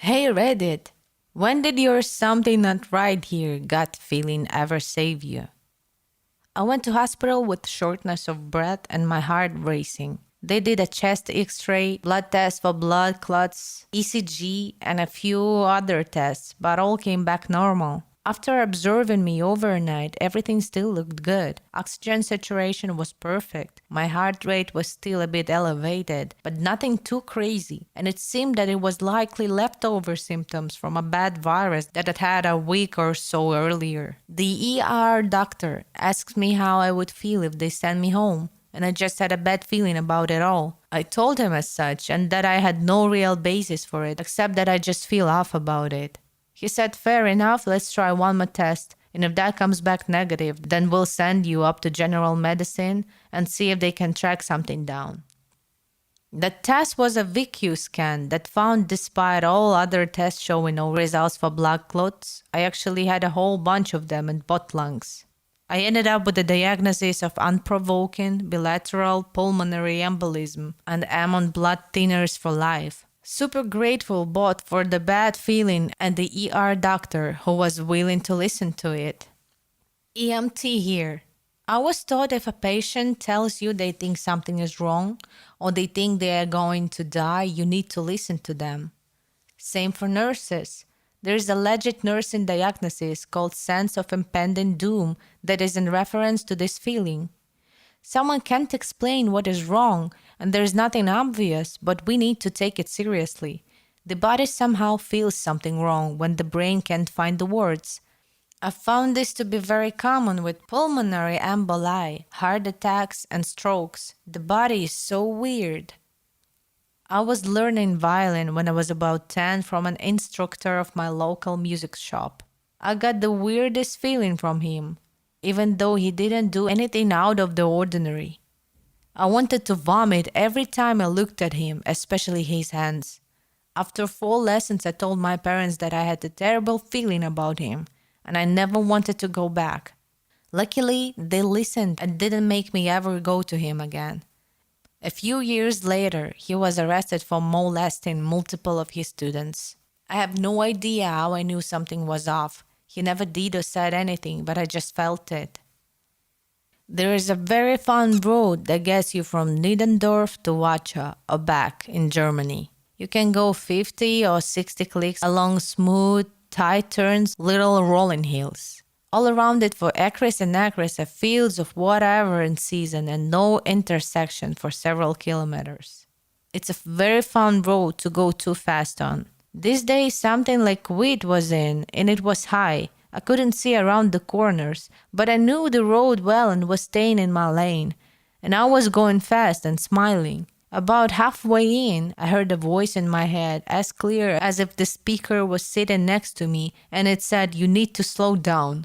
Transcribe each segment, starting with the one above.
Hey Reddit, when did your something not right here gut feeling ever save you? I went to hospital with shortness of breath and my heart racing. They did a chest x-ray, blood test for blood clots, ECG, and a few other tests, but all came back normal. After observing me overnight, everything still looked good. Oxygen saturation was perfect. My heart rate was still a bit elevated, but nothing too crazy. And it seemed that it was likely leftover symptoms from a bad virus that had had a week or so earlier. The ER doctor asked me how I would feel if they sent me home, and I just had a bad feeling about it all. I told him as such, and that I had no real basis for it, except that I just feel off about it. He said, fair enough, let's try one more test, and if that comes back negative, then we'll send you up to general medicine and see if they can track something down. The test was a VQ scan that found, despite all other tests showing no results for blood clots, I actually had a whole bunch of them in both lungs. I ended up with a diagnosis of unprovoking bilateral pulmonary embolism and am on blood thinners for life. Super grateful both for the bad feeling and the ER doctor who was willing to listen to it. EMT here. I was taught if a patient tells you they think something is wrong or they think they are going to die, you need to listen to them. Same for nurses. There is a legit nursing diagnosis called sense of impending doom that is in reference to this feeling. Someone can't explain what is wrong, and there's nothing obvious, but we need to take it seriously. The body somehow feels something wrong when the brain can't find the words. I found this to be very common with pulmonary emboli, heart attacks, and strokes. The body is so weird. I was learning violin when I was about 10 from an instructor of my local music shop. I got the weirdest feeling from him, even though he didn't do anything out of the ordinary. I wanted to vomit every time I looked at him, especially his hands. After 4 lessons, I told my parents that I had a terrible feeling about him, and I never wanted to go back. Luckily, they listened and didn't make me ever go to him again. A few years later, he was arrested for molesting multiple of his students. I have no idea how I knew something was off. He never did or said anything, but I just felt it. There is a very fun road that gets you from Niedendorf to Wacha or back in Germany. You can go 50 or 60 clicks along smooth, tight turns, little rolling hills. All around it for acres and acres are fields of whatever in season and no intersection for several kilometers. It's a very fun road to go too fast on. This day something like wheat was in, and it was high. I couldn't see around the corners, but I knew the road well and was staying in my lane. And I was going fast and smiling. About halfway in, I heard a voice in my head, as clear as if the speaker was sitting next to me, and it said, "You need to slow down."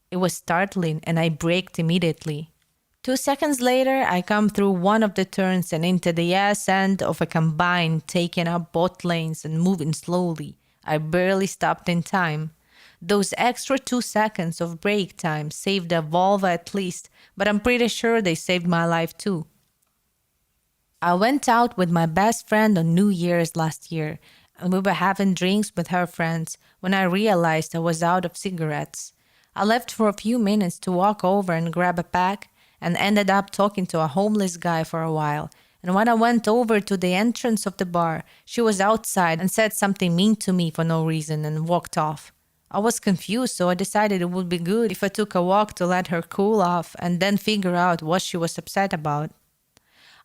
It was startling, and I braked immediately. 2 seconds later, I come through one of the turns and into the ass end of a combine, taking up both lanes and moving slowly. I barely stopped in time. Those extra 2 seconds of brake time saved a Volvo at least, but I'm pretty sure they saved my life too. I went out with my best friend on New Year's last year, and we were having drinks with her friends when I realized I was out of cigarettes. I left for a few minutes to walk over and grab a pack, and ended up talking to a homeless guy for a while. And when I went over to the entrance of the bar, she was outside and said something mean to me for no reason and walked off. I was confused, so I decided it would be good if I took a walk to let her cool off and then figure out what she was upset about.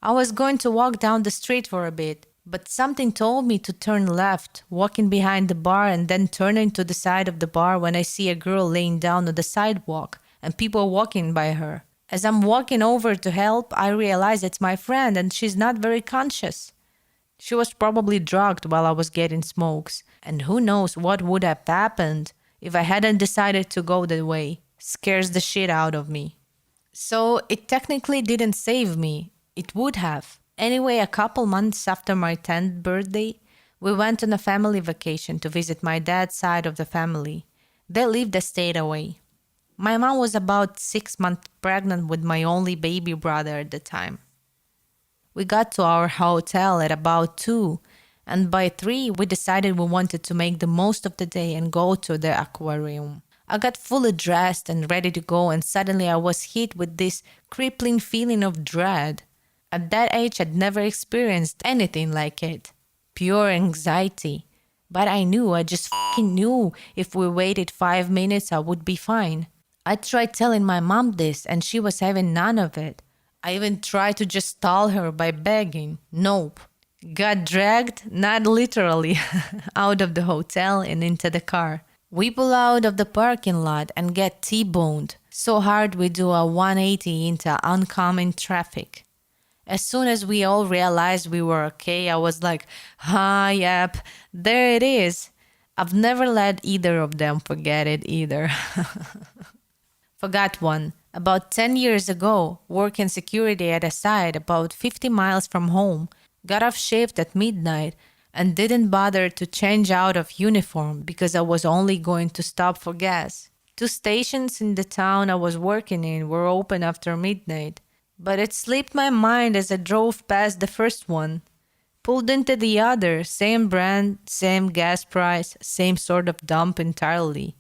I was going to walk down the street for a bit, but something told me to turn left, walking behind the bar and then turning to the side of the bar when I see a girl laying down on the sidewalk and people walking by her. As I'm walking over to help, I realize it's my friend and she's not very conscious. She was probably drugged while I was getting smokes, and who knows what would have happened if I hadn't decided to go that way. Scares the shit out of me. So it technically didn't save me. It would have. Anyway, a couple months after my 10th birthday, we went on a family vacation to visit my dad's side of the family. They lived a state away. My mom was about 6 months pregnant with my only baby brother at the time. We got to our hotel at about 2, And by 3, we decided we wanted to make the most of the day and go to the aquarium. I got fully dressed and ready to go, and suddenly I was hit with this crippling feeling of dread. At that age, I'd never experienced anything like it. Pure anxiety. But I just fucking knew if we waited 5 minutes, I would be fine. I tried telling my mom this, and she was having none of it. I even tried to just stall her by begging. Nope. Got dragged, not literally, out of the hotel and into the car. We pull out of the parking lot and get T-boned. So hard we do a 180 into oncoming traffic. As soon as we all realized we were okay, I was like, yep, there it is. I've never let either of them forget it either. Forgot one. About 10 years ago, working security at a site about 50 miles from home, got off shift at midnight and didn't bother to change out of uniform because I was only going to stop for gas. 2 stations in the town I was working in were open after midnight, but it slipped my mind as I drove past the first one. Pulled into the other, same brand, same gas price, same sort of dump entirely.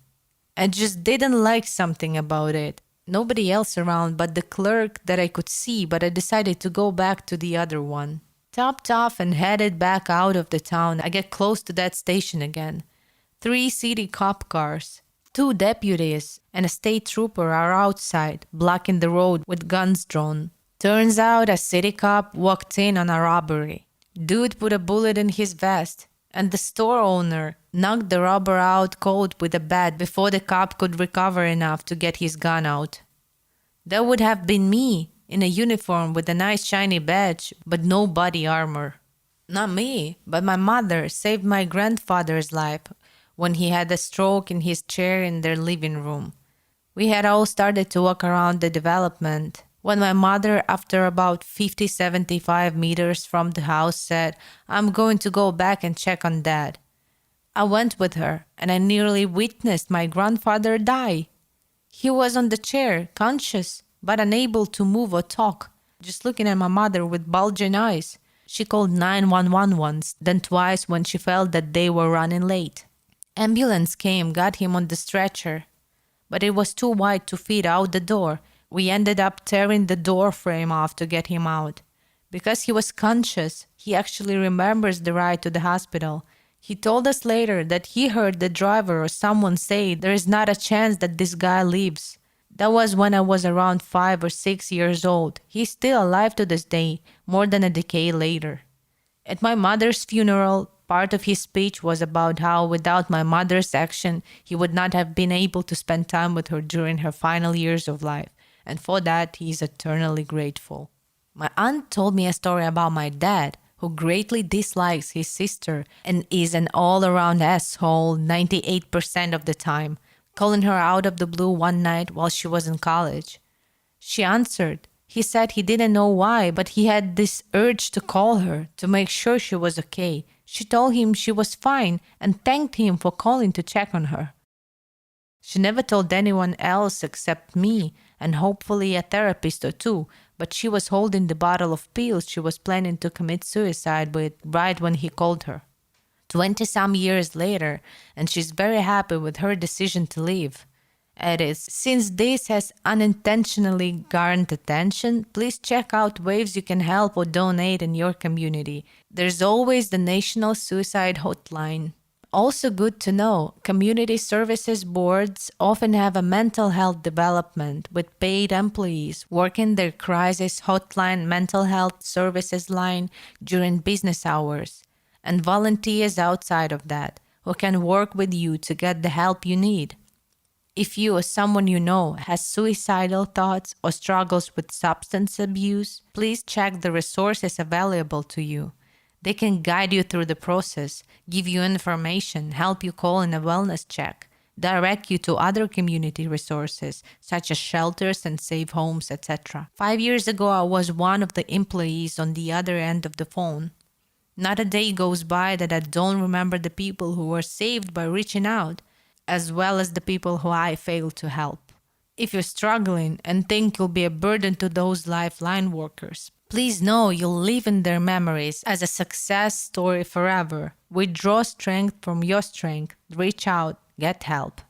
I just didn't like something about it. Nobody else around but the clerk that I could see, but I decided to go back to the other one. Topped off and headed back out of the town, I get close to that station again. 3 city cop cars, 2 deputies, and a state trooper are outside, blocking the road with guns drawn. Turns out a city cop walked in on a robbery. Dude put a bullet in his vest, and the store owner knocked the robber out cold with a bat before the cop could recover enough to get his gun out. That would have been me, in a uniform with a nice shiny badge, but no body armor. Not me, but my mother saved my grandfather's life when he had a stroke in his chair in their living room. We had all started to walk around the development when my mother, after about 50-75 meters from the house, said, "I'm going to go back and check on Dad." I went with her, and I nearly witnessed my grandfather die. He was on the chair, conscious, but unable to move or talk, just looking at my mother with bulging eyes. She called 911 once, then twice when she felt that they were running late. Ambulance came, got him on the stretcher, but it was too wide to fit out the door. We ended up tearing the door frame off to get him out. Because he was conscious, he actually remembers the ride to the hospital. He told us later that he heard the driver or someone say there is not a chance that this guy lives. That was when I was around 5 or 6 years old. He's still alive to this day, more than a decade later. At my mother's funeral, part of his speech was about how without my mother's action, he would not have been able to spend time with her during her final years of life. And for that, he is eternally grateful. My aunt told me a story about my dad, who greatly dislikes his sister and is an all-around asshole 98% of the time, calling her out of the blue one night while she was in college. She answered. He said he didn't know why, but he had this urge to call her to make sure she was okay. She told him she was fine and thanked him for calling to check on her. She never told anyone else except me and hopefully a therapist or two, but she was holding the bottle of pills she was planning to commit suicide with right when he called her. 20-some years later, and she's very happy with her decision to leave. It is, since this has unintentionally garnered attention, please check out ways you can help or donate in your community. There's always the National Suicide Hotline. Also good to know, community services boards often have a mental health development with paid employees working their crisis hotline mental health services line during business hours, and volunteers outside of that who can work with you to get the help you need. If you or someone you know has suicidal thoughts or struggles with substance abuse, please check the resources available to you. They can guide you through the process, give you information, help you call in a wellness check, direct you to other community resources such as shelters and safe homes, etc. 5 years ago, I was one of the employees on the other end of the phone. Not a day goes by that I don't remember the people who were saved by reaching out, as well as the people who I failed to help. If you're struggling and think you'll be a burden to those lifeline workers, Please know you'll live in their memories as a success story forever. We draw strength from your strength. Reach out, get help.